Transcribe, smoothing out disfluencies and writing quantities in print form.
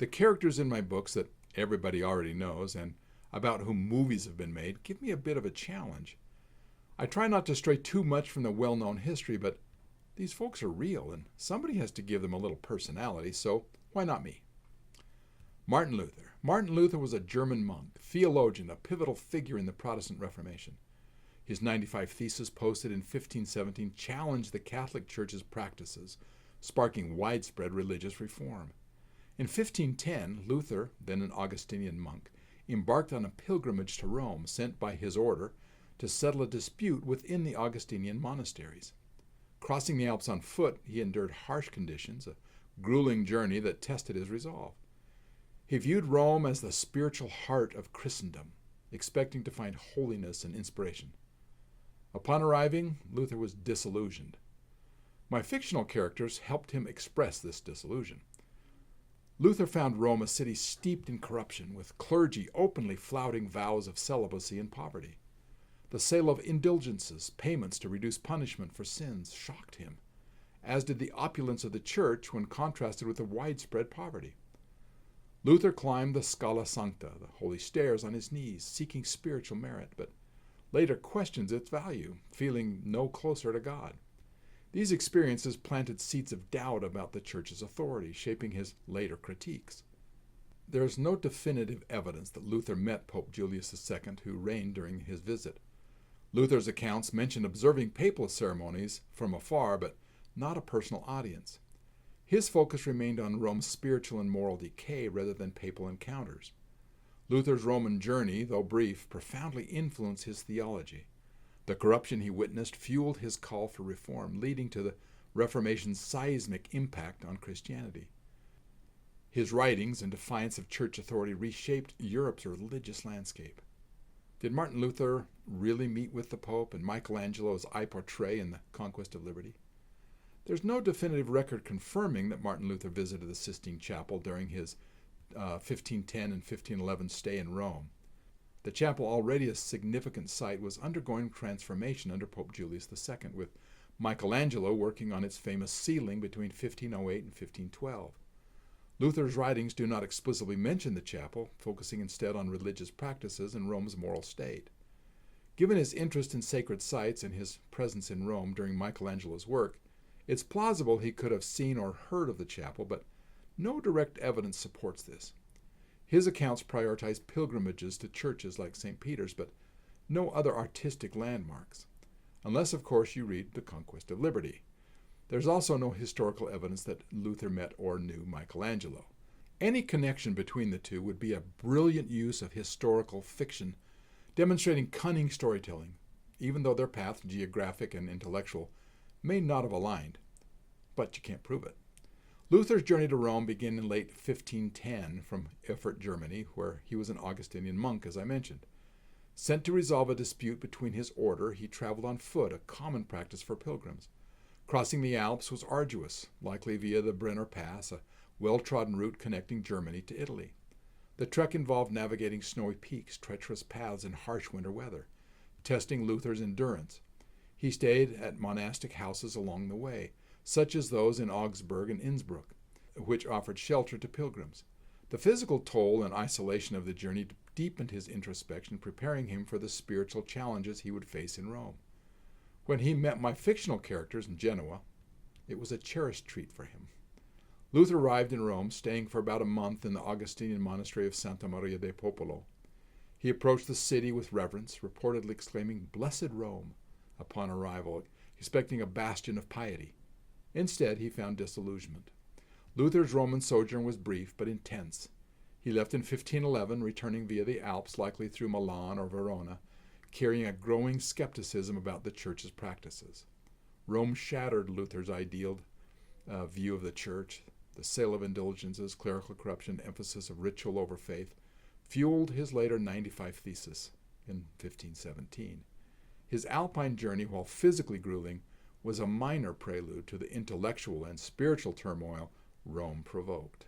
The characters in my books that everybody already knows and about whom movies have been made give me a bit of a challenge. I try not to stray too much from the well-known history, but these folks are real and somebody has to give them a little personality, so why not me? Martin Luther. Martin Luther was a German monk, theologian, a pivotal figure in the Protestant Reformation. His 95 Theses, posted in 1517, challenged the Catholic Church's practices, sparking widespread religious reform. In 1510, Luther, then an Augustinian monk, embarked on a pilgrimage to Rome, sent by his order to settle a dispute within the Augustinian monasteries. Crossing the Alps on foot, he endured harsh conditions, a grueling journey that tested his resolve. He viewed Rome as the spiritual heart of Christendom, expecting to find holiness and inspiration. Upon arriving, Luther was disillusioned. My fictional characters helped him express this disillusion. Luther found Rome a city steeped in corruption, with clergy openly flouting vows of celibacy and poverty. The sale of indulgences, payments to reduce punishment for sins, shocked him, as did the opulence of the church when contrasted with the widespread poverty. Luther climbed the Scala Sancta, the holy stairs, on his knees, seeking spiritual merit, but later questions its value, feeling no closer to God. These experiences planted seeds of doubt about the church's authority, shaping his later critiques. There is no definitive evidence that Luther met Pope Julius II, who reigned during his visit. Luther's accounts mention observing papal ceremonies from afar, but not a personal audience. His focus remained on Rome's spiritual and moral decay rather than papal encounters. Luther's Roman journey, though brief, profoundly influenced his theology. The corruption he witnessed fueled his call for reform, leading to the Reformation's seismic impact on Christianity. His writings, in defiance of church authority, reshaped Europe's religious landscape. Did Martin Luther really meet with the Pope and Michelangelo as I portray in The Conquest of Liberty? There's no definitive record confirming that Martin Luther visited the Sistine Chapel during his 1510 and 1511 stay in Rome. The chapel, already a significant site, was undergoing transformation under Pope Julius II, with Michelangelo working on its famous ceiling between 1508 and 1512. Luther's writings do not explicitly mention the chapel, focusing instead on religious practices and Rome's moral state. Given his interest in sacred sites and his presence in Rome during Michelangelo's work, it's plausible he could have seen or heard of the chapel, but no direct evidence supports this. His accounts prioritize pilgrimages to churches like St. Peter's, but no other artistic landmarks, unless, of course, you read The Conquest of Liberty. There's also no historical evidence that Luther met or knew Michelangelo. Any connection between the two would be a brilliant use of historical fiction, demonstrating cunning storytelling, even though their paths, geographic and intellectual, may not have aligned. But you can't prove it. Luther's journey to Rome began in late 1510 from Erfurt, Germany, where he was an Augustinian monk, as I mentioned. Sent to resolve a dispute between his order, he traveled on foot, a common practice for pilgrims. Crossing the Alps was arduous, likely via the Brenner Pass, a well-trodden route connecting Germany to Italy. The trek involved navigating snowy peaks, treacherous paths, and harsh winter weather, testing Luther's endurance. He stayed at monastic houses along the way, such as those in Augsburg and Innsbruck, which offered shelter to pilgrims. The physical toll and isolation of the journey deepened his introspection, preparing him for the spiritual challenges he would face in Rome. When he met my fictional characters in Genoa, it was a cherished treat for him. Luther arrived in Rome, staying for about a month in the Augustinian monastery of Santa Maria del Popolo. He approached the city with reverence, reportedly exclaiming, "Blessed Rome," upon arrival, expecting a bastion of piety. Instead, he found disillusionment. Luther's Roman sojourn was brief but intense. He left in 1511, returning via the Alps, likely through Milan or Verona, carrying a growing skepticism about the church's practices. Rome shattered Luther's ideal view of the church. The sale of indulgences, clerical corruption, emphasis of ritual over faith, fueled his later 95 Theses in 1517. His Alpine journey, while physically grueling, was a minor prelude to the intellectual and spiritual turmoil Rome provoked.